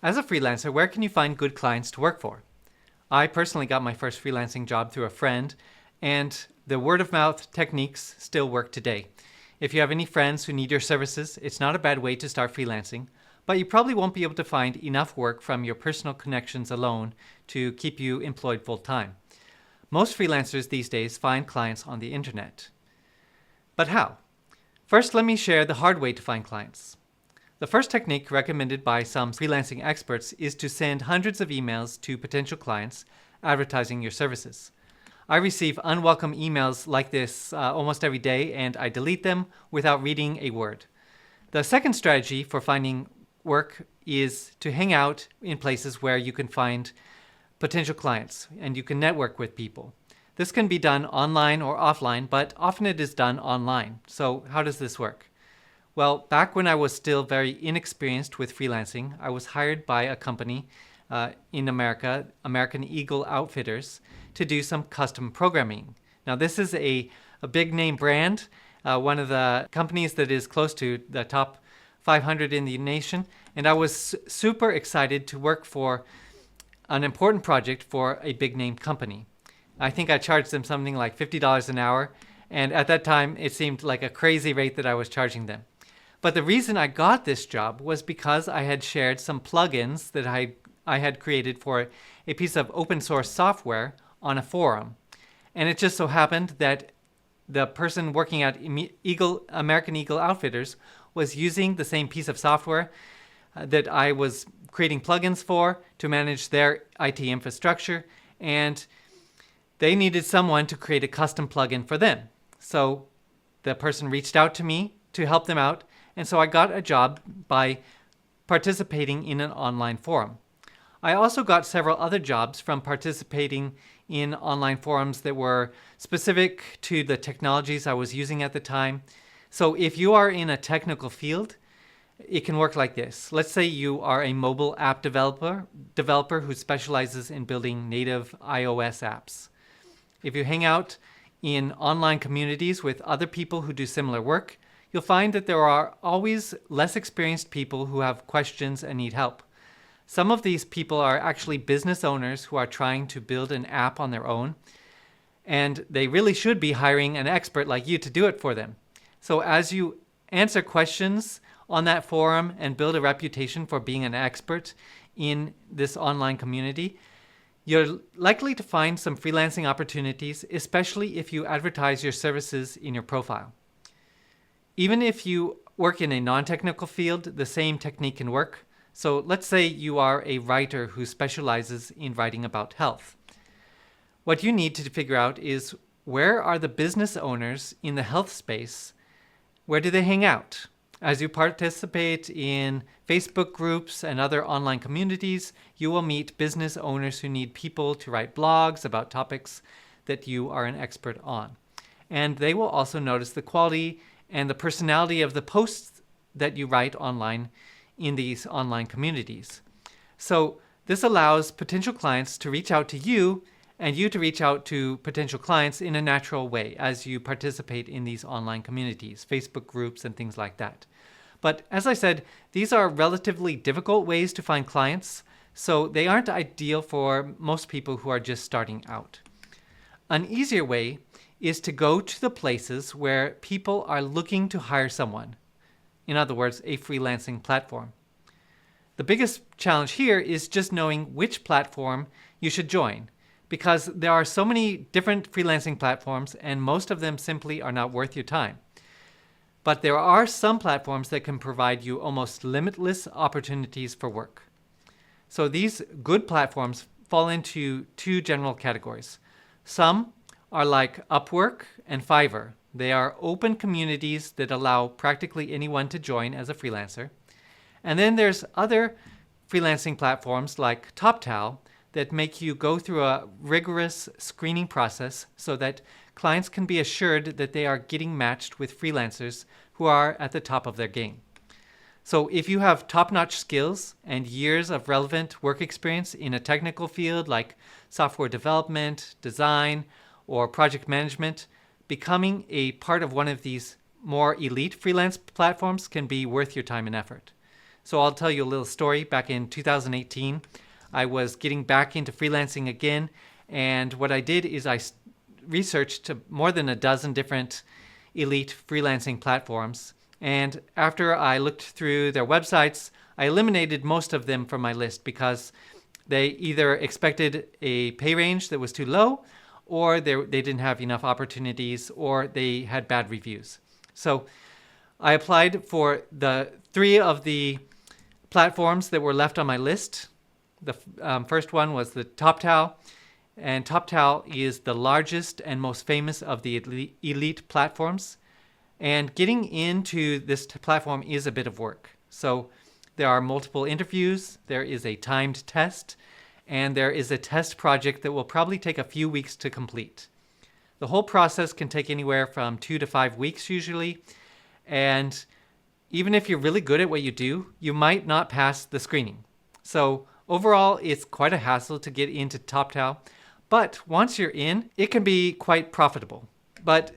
As a freelancer, where can you find good clients to work for? I personally got my first freelancing job through a friend, and the word-of-mouth techniques still work today. If you have any friends who need your services, it's not a bad way to start freelancing, but you probably won't be able to find enough work from your personal connections alone to keep you employed full-time. Most freelancers these days find clients on the internet. But how? First, let me share the hard way to find clients. The first technique recommended by some freelancing experts is to send hundreds of emails to potential clients advertising your services. I receive unwelcome emails like this almost every day, and I delete them without reading a word. The second strategy for finding work is to hang out in places where you can find potential clients and you can network with people. This can be done online or offline, but often it is done online. So how does this work? Well, back when I was still very inexperienced with freelancing, I was hired by a company in America, American Eagle Outfitters, to do some custom programming. Now, this is a big name brand, one of the companies that is close to the top 500 in the nation, and I was super excited to work for an important project for a big name company. I think I charged them something like $50 an hour, and at that time it seemed like a crazy rate that I was charging them. But the reason I got this job was because I had shared some plugins that I had created for a piece of open source software on a forum. And it just so happened that the person working at American Eagle Outfitters was using the same piece of software that I was creating plugins for to manage their IT infrastructure, and they needed someone to create a custom plugin for them. So the person reached out to me to help them out, and so I got a job by participating in an online forum. I also got several other jobs from participating in online forums that were specific to the technologies I was using at the time. So if you are in a technical field, it can work like this. Let's say you are a mobile app developer who specializes in building native iOS apps. If you hang out in online communities with other people who do similar work, you'll find that there are always less experienced people who have questions and need help. Some of these people are actually business owners who are trying to build an app on their own, and they really should be hiring an expert like you to do it for them. So as you answer questions on that forum and build a reputation for being an expert in this online community, you're likely to find some freelancing opportunities, especially if you advertise your services in your profile. Even if you work in a non-technical field, the same technique can work. So let's say you are a writer who specializes in writing about health. What you need to figure out is, where are the business owners in the health space? Where do they hang out? As you participate in Facebook groups and other online communities, you will meet business owners who need people to write blogs about topics that you are an expert on. And they will also notice the quality and the personality of the posts that you write online in these online communities. So this allows potential clients to reach out to you and you to reach out to potential clients in a natural way as you participate in these online communities, Facebook groups and things like that. But as I said, these are relatively difficult ways to find clients, so they aren't ideal for most people who are just starting out. An easier way is to go to the places where people are looking to hire someone. In other words, a freelancing platform. The biggest challenge here is just knowing which platform you should join, because there are so many different freelancing platforms and most of them simply are not worth your time. But there are some platforms that can provide you almost limitless opportunities for work. So these good platforms fall into two general categories. Some are like UpWork and Fiverr. They are open communities that allow practically anyone to join as a freelancer. And then there's other freelancing platforms like TopTal that make you go through a rigorous screening process so that clients can be assured that they are getting matched with freelancers who are at the top of their game. So if you have top-notch skills and years of relevant work experience in a technical field like software development, design, or project management, becoming a part of one of these more elite freelance platforms can be worth your time and effort. So I'll tell you a little story. Back in 2018, I was getting back into freelancing again. And what I did is I researched more than a dozen different elite freelancing platforms. And after I looked through their websites, I eliminated most of them from my list because they either expected a pay range that was too low, or they didn't have enough opportunities, or they had bad reviews. So I applied for the 3 of the platforms that were left on my list. The first one was the TopTal, and TopTal is the largest and most famous of the elite platforms. And getting into this platform is a bit of work. So there are multiple interviews, there is a timed test, and there is a test project that will probably take a few weeks to complete. The whole process can take anywhere from 2 to 5 weeks usually, and even if you're really good at what you do, you might not pass the screening. So overall, it's quite a hassle to get into TopTal, but once you're in, it can be quite profitable. But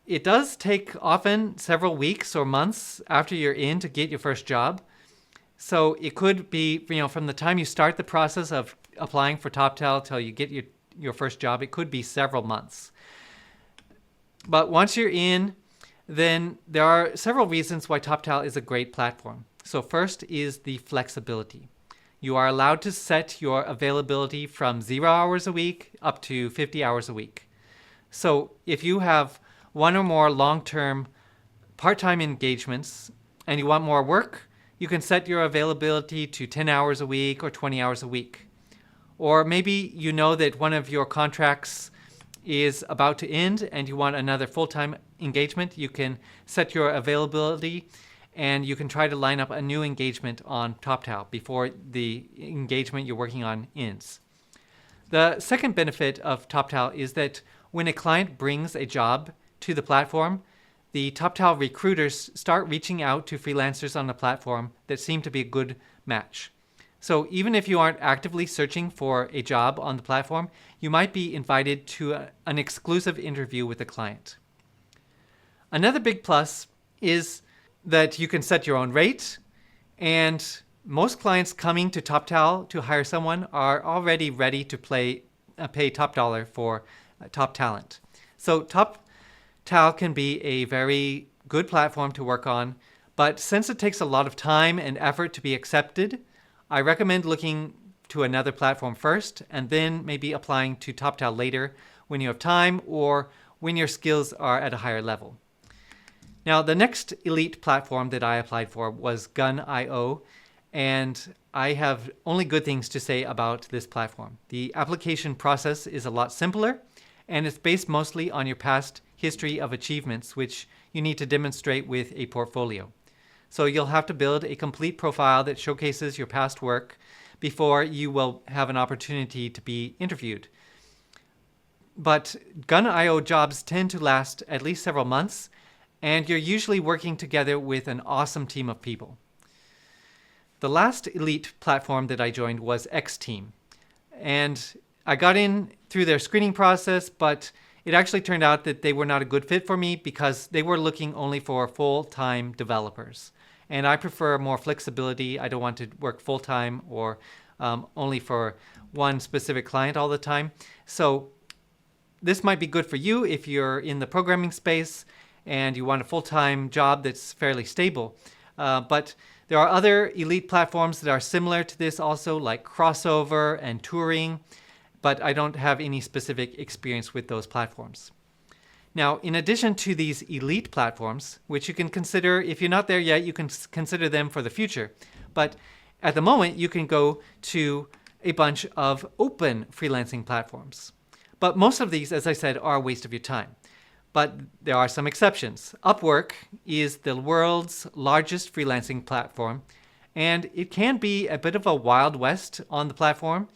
it does take often several weeks or months after you're in to get your first job. So it could be, from the time you start the process of applying for TopTal till you get your first job, it could be several months. But once you're in, then there are several reasons why TopTal is a great platform. So first is the flexibility. You are allowed to set your availability from 0 hours a week up to 50 hours a week. So if you have 1 or more long-term part-time engagements and you want more work, you can set your availability to 10 hours a week or 20 hours a week. Or maybe you know that one of your contracts is about to end and you want another full-time engagement. You can set your availability and you can try to line up a new engagement on TopTal before the engagement you're working on ends. The second benefit of TopTal is that when a client brings a job to the platform, the TopTal recruiters start reaching out to freelancers on the platform that seem to be a good match. So even if you aren't actively searching for a job on the platform, you might be invited to an exclusive interview with a client. Another big plus is that you can set your own rate, and most clients coming to TopTal to hire someone are already ready to pay top dollar for top talent. So TopTal can be a very good platform to work on, but since it takes a lot of time and effort to be accepted, I recommend looking to another platform first and then maybe applying to TopTal later when you have time or when your skills are at a higher level. Now, the next elite platform that I applied for was Gun.io, and I have only good things to say about this platform. The application process is a lot simpler, and it's based mostly on your past history of achievements, which you need to demonstrate with a portfolio. So you'll have to build a complete profile that showcases your past work before you will have an opportunity to be interviewed. But Gun.io jobs tend to last at least several months, and you're usually working together with an awesome team of people. The last elite platform that I joined was X-Team, and I got in through their screening process, but it actually turned out that they were not a good fit for me because they were looking only for full-time developers. And I prefer more flexibility. I don't want to work full-time or only for one specific client all the time. So this might be good for you if you're in the programming space and you want a full-time job that's fairly stable. But there are other elite platforms that are similar to this also, like Crossover and Turing, but I don't have any specific experience with those platforms. Now, in addition to these elite platforms, which you can consider, if you're not there yet, you can consider them for the future. But at the moment, you can go to a bunch of open freelancing platforms. But most of these, as I said, are a waste of your time. But there are some exceptions. UpWork is the world's largest freelancing platform, and it can be a bit of a wild west on the platform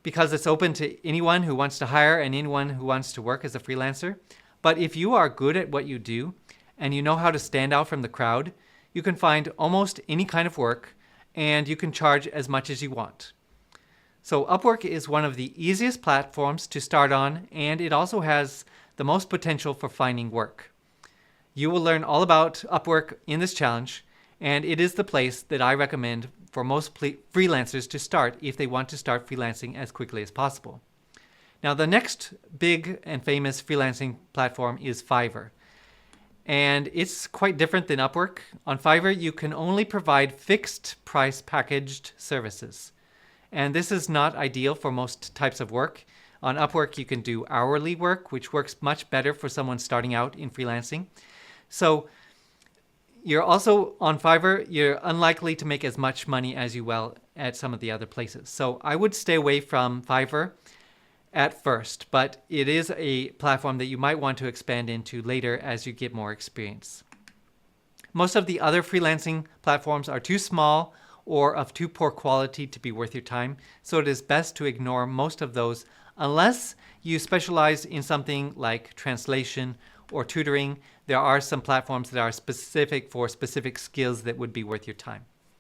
because it's open to anyone who wants to hire and anyone who wants to work as a freelancer. But if you are good at what you do and you know how to stand out from the crowd, you can find almost any kind of work and you can charge as much as you want. So UpWork is one of the easiest platforms to start on, and it also has the most potential for finding work. You will learn all about UpWork in this challenge, And it is the place that I recommend for most freelancers to start if they want to start freelancing as quickly as possible. Now, the next big and famous freelancing platform is Fiverr. And it's quite different than UpWork. On Fiverr, you can only provide fixed price packaged services. And this is not ideal for most types of work. On UpWork, you can do hourly work, which works much better for someone starting out in freelancing. So you're also on Fiverr, you're unlikely to make as much money as you will at some of the other places. So I would stay away from Fiverr at first, but it is a platform that you might want to expand into later as you get more experience. Most of the other freelancing platforms are too small or of too poor quality to be worth your time, so it is best to ignore most of those unless you specialize in something like translation or tutoring. There are some platforms that are specific for specific skills that would be worth your time.